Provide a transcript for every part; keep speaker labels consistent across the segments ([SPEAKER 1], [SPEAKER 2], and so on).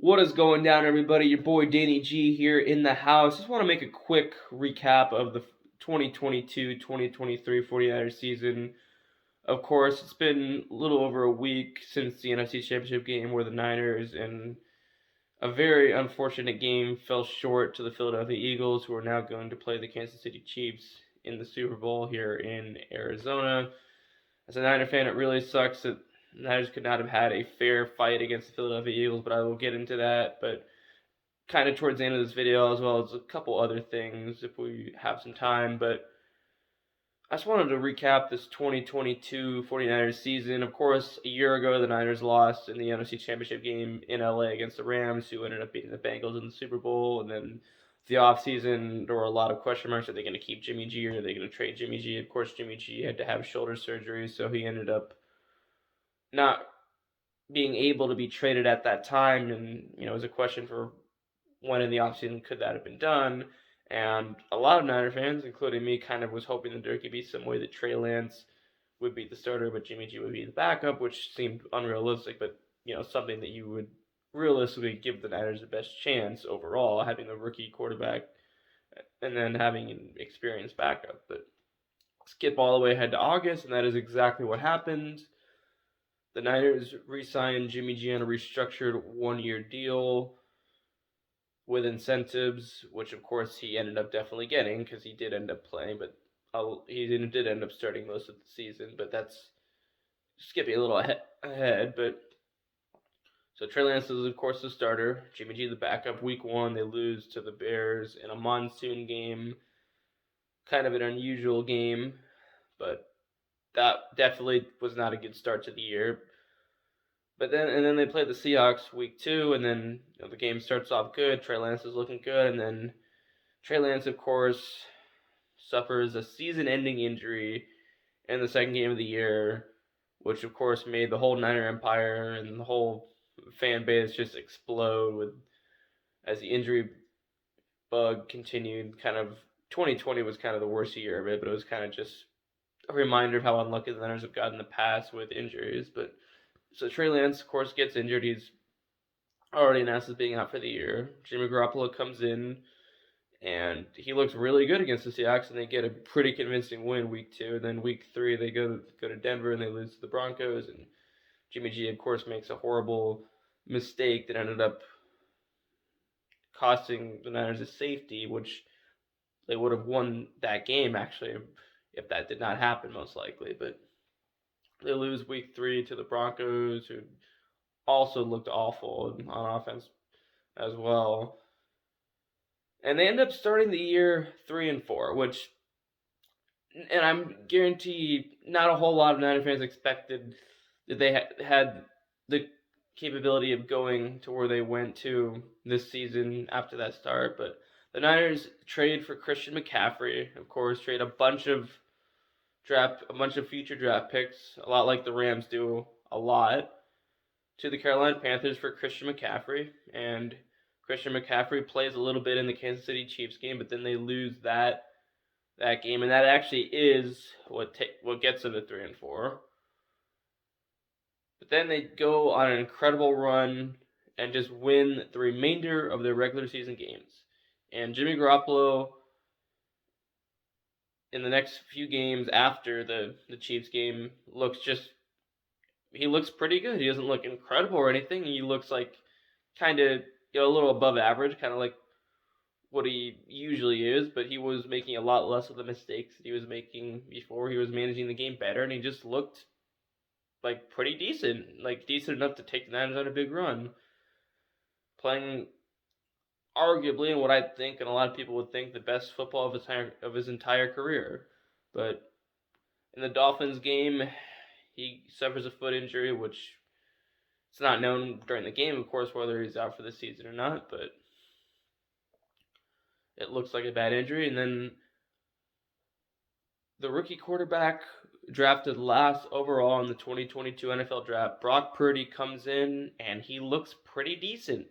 [SPEAKER 1] What is going down, everybody? Your boy Danny G here in the house. Just want to make a quick recap of the 2022-2023 49ers season. Of course, it's been a little over a week since the NFC Championship game where the Niners, in a very unfortunate game, fell short to the Philadelphia Eagles, who are now going to play the Kansas City Chiefs in the Super Bowl here in Arizona. As a Niner fan, it really sucks that the Niners could not have had a fair fight against the Philadelphia Eagles, but I will get into that. But kind of towards the end of this video, as well as a couple other things if we have some time. But I just wanted to recap this 2022 49ers season. Of course, a year ago, the Niners lost in the NFC Championship game in LA against the Rams, who ended up beating the Bengals in the Super Bowl. And then the offseason, there were a lot of question marks. Are they going to keep Jimmy G or are they going to trade Jimmy G? Of course, Jimmy G had to have shoulder surgery, so he ended up not being able to be traded at that time. And, it was a question for when in the offseason could that have been done. And a lot of Niner fans, including me, kind of was hoping that there could be some way that Trey Lance would be the starter, but Jimmy G would be the backup, which seemed unrealistic, but something that you would realistically give the Niners the best chance overall, having the rookie quarterback and then having an experienced backup. But skip all the way ahead to August, and that is exactly what happened. The Niners re-signed Jimmy G on a restructured one-year deal with incentives, which of course he ended up definitely getting because he did end up playing, but he did end up starting most of the season. But that's skipping a little ahead. But so Trey Lance is of course the starter, Jimmy G the backup. Week 1 they lose to the Bears in a monsoon game, kind of an unusual game, but that definitely was not a good start to the year. But then they play the Seahawks week 2, and then the game starts off good. Trey Lance is looking good, and then Trey Lance, of course, suffers a season-ending injury in the second game of the year, which of course made the whole Niner Empire and the whole fan base just explode with as the injury bug continued. Kind of 2020 was kind of the worst year of it, but it was kind of just a reminder of how unlucky the Niners have gotten in the past with injuries. But so Trey Lance, of course, gets injured. He's already announced as being out for the year. Jimmy Garoppolo comes in, and he looks really good against the Seahawks, and they get a pretty convincing win week 2. And then week 3, they go to Denver, and they lose to the Broncos. And Jimmy G, of course, makes a horrible mistake that ended up costing the Niners a safety, which they would have won that game, actually, if that did not happen, most likely. But they lose week 3 to the Broncos, who also looked awful on offense as well. And they end up starting the year 3-4, which, and I'm guarantee not a whole lot of Niner fans expected that they had the capability of going to where they went to this season after that start. But the Niners trade for Christian McCaffrey, of course, trade a bunch of future draft picks, a lot like the Rams do a lot, to the Carolina Panthers for Christian McCaffrey. And Christian McCaffrey plays a little bit in the Kansas City Chiefs game, but then they lose that game, and that actually is what gets them to 3-4. But then they go on an incredible run and just win the remainder of their regular season games. And Jimmy Garoppolo, in the next few games after the Chiefs game, he looks pretty good. He doesn't look incredible or anything. He looks like kind of a little above average, kind of like what he usually is, but he was making a lot less of the mistakes that he was making before. He was managing the game better, and he just looked like pretty decent, like decent enough to take the Niners on a big run. Playing arguably, and what I think, and a lot of people would think, the best football of his entire career. But in the Dolphins game, he suffers a foot injury, which it's not known during the game, of course, whether he's out for the season or not, but it looks like a bad injury. And then the rookie quarterback drafted last overall in the 2022 NFL draft, Brock Purdy, comes in, and he looks pretty decent.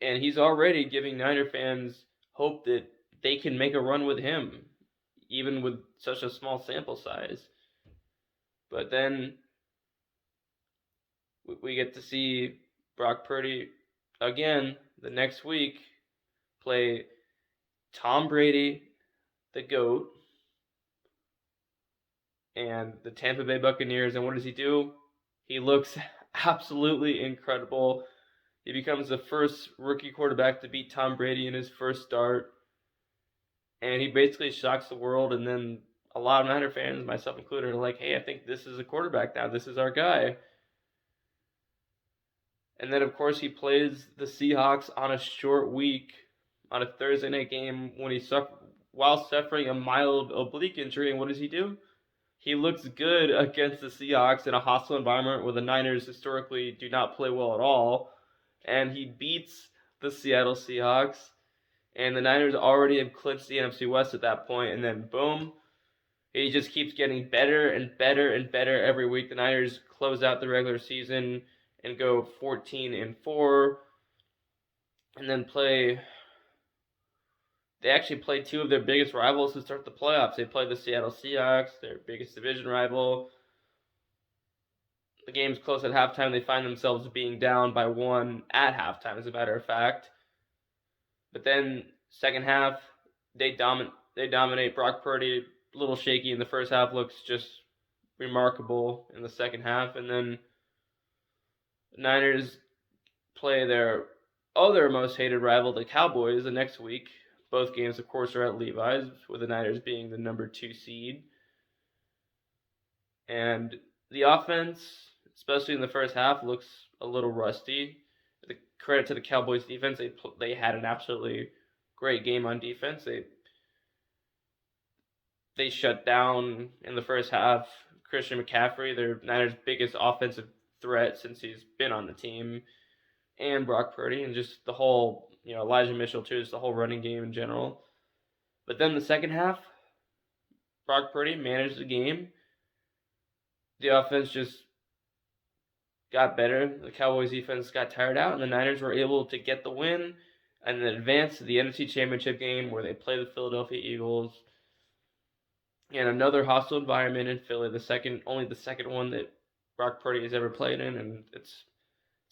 [SPEAKER 1] And he's already giving Niner fans hope that they can make a run with him, even with such a small sample size. But then we get to see Brock Purdy, again, the next week, play Tom Brady, the GOAT, and the Tampa Bay Buccaneers. And what does he do? He looks absolutely incredible. He becomes the first rookie quarterback to beat Tom Brady in his first start. And he basically shocks the world. And then a lot of Niner fans, myself included, are like, hey, I think this is a quarterback now. This is our guy. And then, of course, he plays the Seahawks on a short week on a Thursday night game while suffering a mild oblique injury. And what does he do? He looks good against the Seahawks in a hostile environment where the Niners historically do not play well at all. And he beats the Seattle Seahawks. And the Niners already have clinched the NFC West at that point. And then, boom, he just keeps getting better and better and better every week. The Niners close out the regular season and go 14-4. And then they actually play two of their biggest rivals to start the playoffs. They play the Seattle Seahawks, their biggest division rival. The game's close at halftime. They find themselves being down by 1 at halftime, as a matter of fact. But then, second half, they dominate. Brock Purdy, a little shaky in the first half, looks just remarkable in the second half. And then the Niners play their other most hated rival, the Cowboys, the next week. Both games, of course, are at Levi's, with the Niners being the number 2 seed. And the offense, especially in the first half, looks a little rusty. The credit to the Cowboys defense, they had an absolutely great game on defense. They shut down in the first half Christian McCaffrey, their Niners' biggest offensive threat since he's been on the team, and Brock Purdy, and just the whole, Elijah Mitchell too, just the whole running game in general. But then the second half, Brock Purdy managed the game. The offense just got better. The Cowboys defense got tired out, and the Niners were able to get the win and then advance to the NFC Championship game where they play the Philadelphia Eagles in another hostile environment in Philly, only the second one that Brock Purdy has ever played in, and it's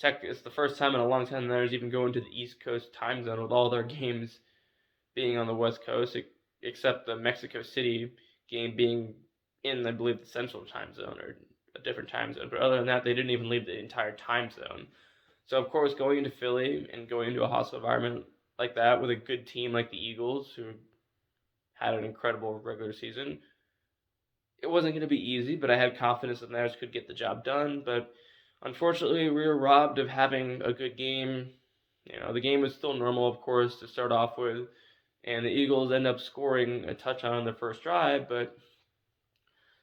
[SPEAKER 1] the first time in a long time the Niners even go into the East Coast time zone, with all their games being on the West Coast, except the Mexico City game being in, I believe, the Central time zone or a different time zone. But other than that, they didn't even leave the entire time zone. So, of course, going into Philly and going into a hostile environment like that with a good team like the Eagles, who had an incredible regular season, it wasn't going to be easy, but I had confidence that the Niners could get the job done. But unfortunately, we were robbed of having a good game. The game was still normal, of course, to start off with, and the Eagles end up scoring a touchdown on their first drive, but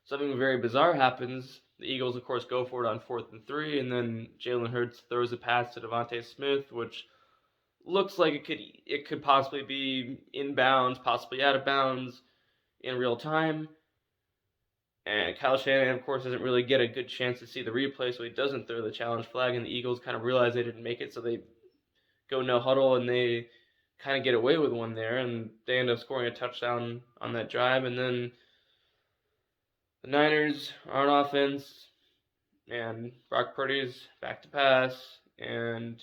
[SPEAKER 1] something very bizarre happens. The Eagles, of course, go for it on 4th and 3, and then Jalen Hurts throws a pass to Devontae Smith, which looks like it could possibly be inbounds, possibly out of bounds in real time. And Kyle Shanahan, of course, doesn't really get a good chance to see the replay, so he doesn't throw the challenge flag, and the Eagles kind of realize they didn't make it, so they go no huddle, and they kind of get away with one there, and they end up scoring a touchdown on that drive. And then the Niners are on offense, and Brock Purdy's back to pass, and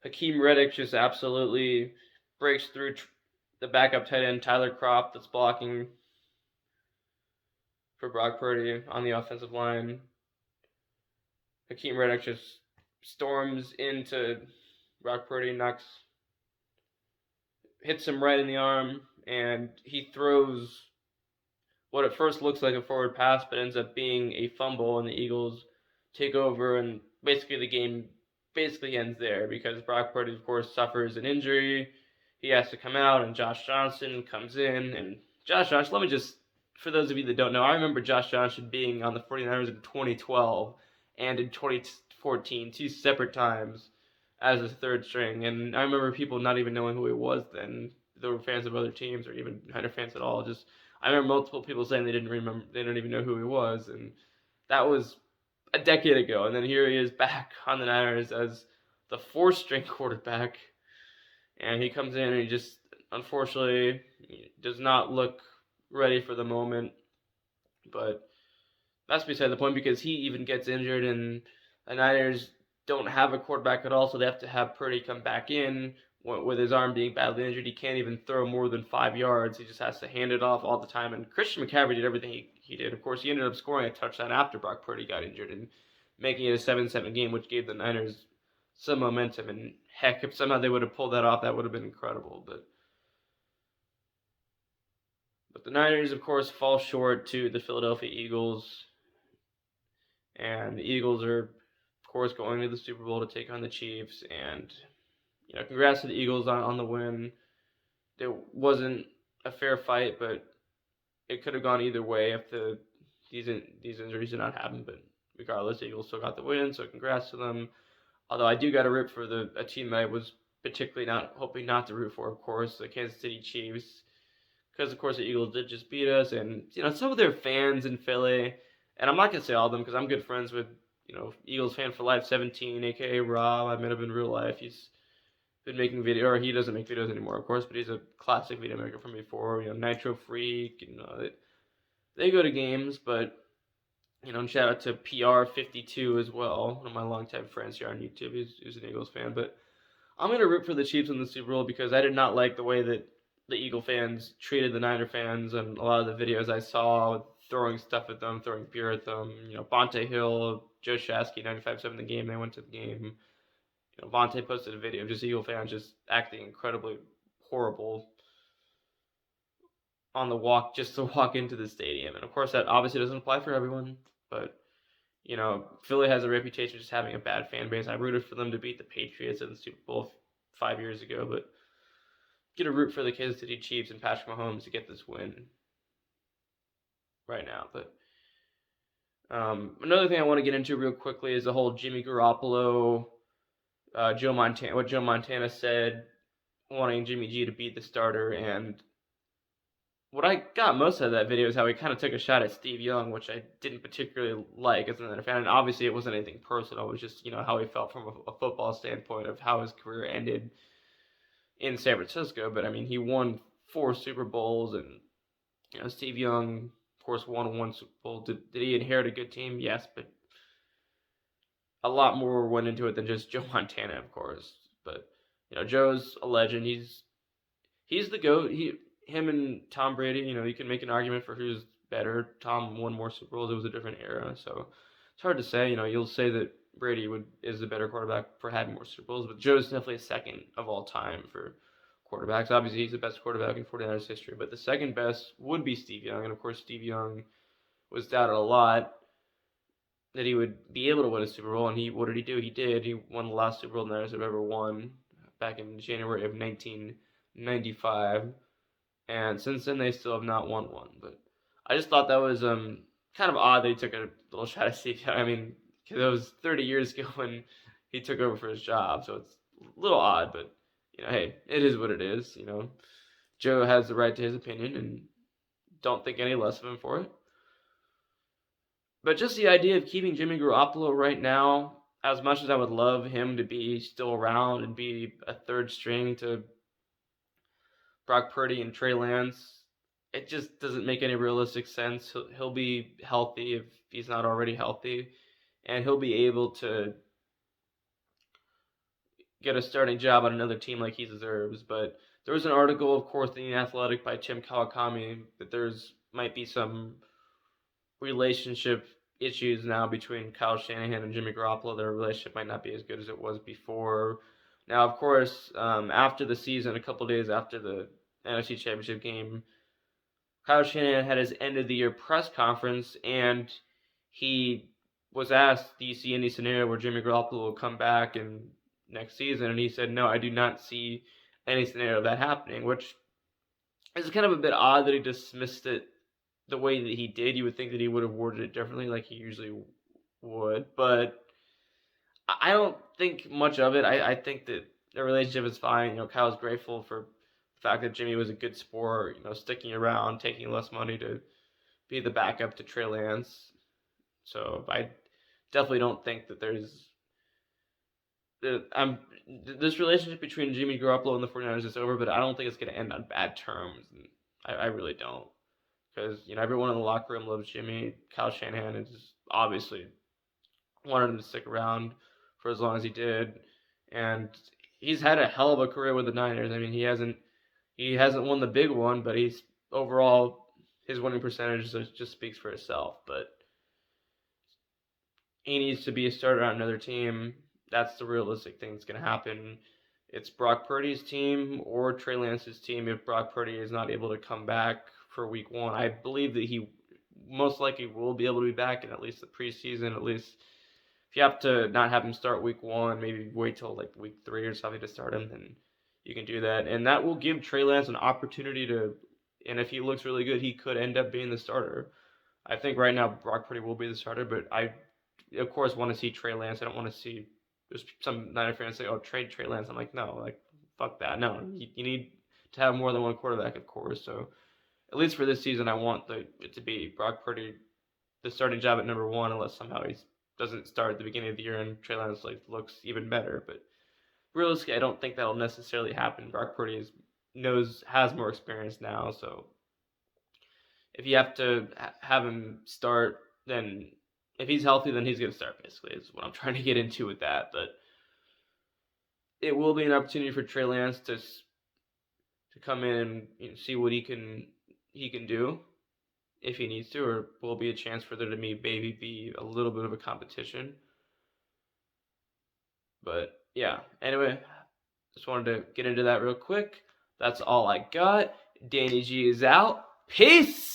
[SPEAKER 1] Hakeem Reddick just absolutely breaks through the backup tight end Tyler Kroft that's blocking for Brock Purdy on the offensive line. Hakeem Reddick just storms into Brock Purdy, hits him right in the arm, and he throws what at first looks like a forward pass, but ends up being a fumble, and the Eagles take over, and basically the game ends there, because Brock Purdy, of course, suffers an injury. He has to come out, and Josh Johnson comes in, and Josh Johnson, let me just, for those of you that don't know, I remember Josh Johnson being on the 49ers in 2012 and in 2014, 2 separate times as a third string, and I remember people not even knowing who he was then. They were fans of other teams, or even Niner fans at all. I remember multiple people saying they didn't even know who he was, and that was a decade ago. And then here he is back on the Niners as the 4th string quarterback, and he comes in and he just, unfortunately, does not look ready for the moment. But that's beside the point, because he even gets injured, and the Niners don't have a quarterback at all, so they have to have Purdy come back in with his arm being badly injured. He can't even throw more than 5 yards. He just has to hand it off all the time. And Christian McCaffrey did everything he did. Of course, he ended up scoring a touchdown after Brock Purdy got injured and making it a 7-7 game, which gave the Niners some momentum. And heck, if somehow they would have pulled that off, that would have been incredible. But the Niners, of course, fall short to the Philadelphia Eagles. And the Eagles are, of course, going to the Super Bowl to take on the Chiefs. And, congrats to the Eagles on the win. It wasn't a fair fight, but it could have gone either way if these injuries did not happen. But regardless, the Eagles still got the win, so congrats to them. Although I do got to root for a team that I was particularly not hoping not to root for, of course, the Kansas City Chiefs. Because, of course, the Eagles did just beat us. And, some of their fans in Philly, and I'm not going to say all of them because I'm good friends with, Eagles fan for life 17, a.k.a. Rob. I met him in real life. He's been making video, or he doesn't make videos anymore, of course, but he's a classic video maker from before. Nitro Freak. They go to games, but, and shout out to PR52 as well, one of my longtime friends here on YouTube who's an Eagles fan. But I'm going to root for the Chiefs in the Super Bowl because I did not like the way that the Eagle fans treated the Niner fans, and a lot of the videos I saw throwing stuff at them, throwing beer at them. Bonte Hill, Joe Shasky, 95-7 the game. They went to the game. Vontae posted a video of just Eagle fans just acting incredibly horrible on the walk, just to walk into the stadium. And of course, that obviously doesn't apply for everyone, but Philly has a reputation of just having a bad fan base. I rooted for them to beat the Patriots in the Super Bowl 5 years ago, but get a root for the Kansas City Chiefs and Patrick Mahomes to get this win right now. But another thing I want to get into real quickly is the whole Jimmy Garoppolo, what Joe Montana said, wanting Jimmy G to beat the starter. And what I got most out of that video is how he kind of took a shot at Steve Young, which I didn't particularly like as an fan. And obviously it wasn't anything personal. It was just, how he felt from a football standpoint of how his career ended in San Francisco. But, he won 4 Super Bowls, and, Steve Young, of course, won 1 Super Bowl. Did he inherit a good team? Yes, but a lot more went into it than just Joe Montana, of course. But, Joe's a legend. He's the GOAT. Him and Tom Brady, you can make an argument for who's better. Tom won more Super Bowls. It was a different era, so it's hard to say. You'll say that Brady is the better quarterback for having more Super Bowls, but Joe's definitely second of all time for quarterbacks. Obviously, he's the best quarterback in 49ers history, but the second best would be Steve Young, and of course, Steve Young was doubted a lot that he would be able to win a Super Bowl, and what did he do? He did. He won the last Super Bowl the Niners have ever won back in January of 1995, and since then they still have not won one. But I just thought that was kind of odd that he took a little shot at Steve Young. Because it was 30 years ago when he took over for his job, so it's a little odd, but, hey, it is what it is, Joe has the right to his opinion, and don't think any less of him for it. But just the idea of keeping Jimmy Garoppolo right now, as much as I would love him to be still around and be a third string to Brock Purdy and Trey Lance, it just doesn't make any realistic sense. He'll be healthy if he's not already healthy, and he'll be able to get a starting job on another team like he deserves. But there was an article, of course, in The Athletic by Tim Kawakami that might be some relationship issues now between Kyle Shanahan and Jimmy Garoppolo. Their relationship might not be as good as it was before. Now, of course, after the season, a couple days after the NFC Championship game, Kyle Shanahan had his end-of-the-year press conference, and he was asked, do you see any scenario where Jimmy Garoppolo will come back in next season? And he said, no, I do not see any scenario of that happening, which is kind of a bit odd that he dismissed it the way that he did. You would think that he would have worded it differently like he usually would, but I don't think much of it. I think that the relationship is fine. Kyle's grateful for the fact that Jimmy was a good sport, sticking around, taking less money to be the backup to Trey Lance. So I definitely don't think that this relationship between Jimmy Garoppolo and the 49ers is over, but I don't think it's going to end on bad terms. And I really don't. Because, everyone in the locker room loves Jimmy. Kyle Shanahan is obviously wanted him to stick around for as long as he did, and he's had a hell of a career with the Niners. I mean, he hasn't won the big one, but he's overall his winning percentage just speaks for itself. But he needs to be a starter on another team. That's the realistic thing that's going to happen. It's Brock Purdy's team or Trey Lance's team if Brock Purdy is not able to come back for week 1. I believe that he most likely will be able to be back in at least the preseason. At least if you have to not have him start week 1, maybe wait till like week 3 or something to start him, then you can do that. And that will give Trey Lance an opportunity to, and if he looks really good, he could end up being the starter. I think right now Brock Purdy will be the starter, but I, of course, want to see Trey Lance. I don't want to see there's some Niner fans say, "Oh, trade Trey Lance." I'm like, no, like fuck that. No, you need to have more than one quarterback, of course. So at least for this season, I want it to be Brock Purdy, the starting job at number 1, unless somehow he doesn't start at the beginning of the year and Trey Lance looks even better. But realistically, I don't think that'll necessarily happen. Brock Purdy has more experience now, so if you have to have him start, then if he's healthy, then he's going to start, basically, is what I'm trying to get into with that. But it will be an opportunity for Trey Lance to come in and see what he can do if he needs to, or will be a chance for there to maybe be a little bit of a competition. But yeah, anyway, just wanted to get into that real quick. That's all I got. Danny G is out. Peace!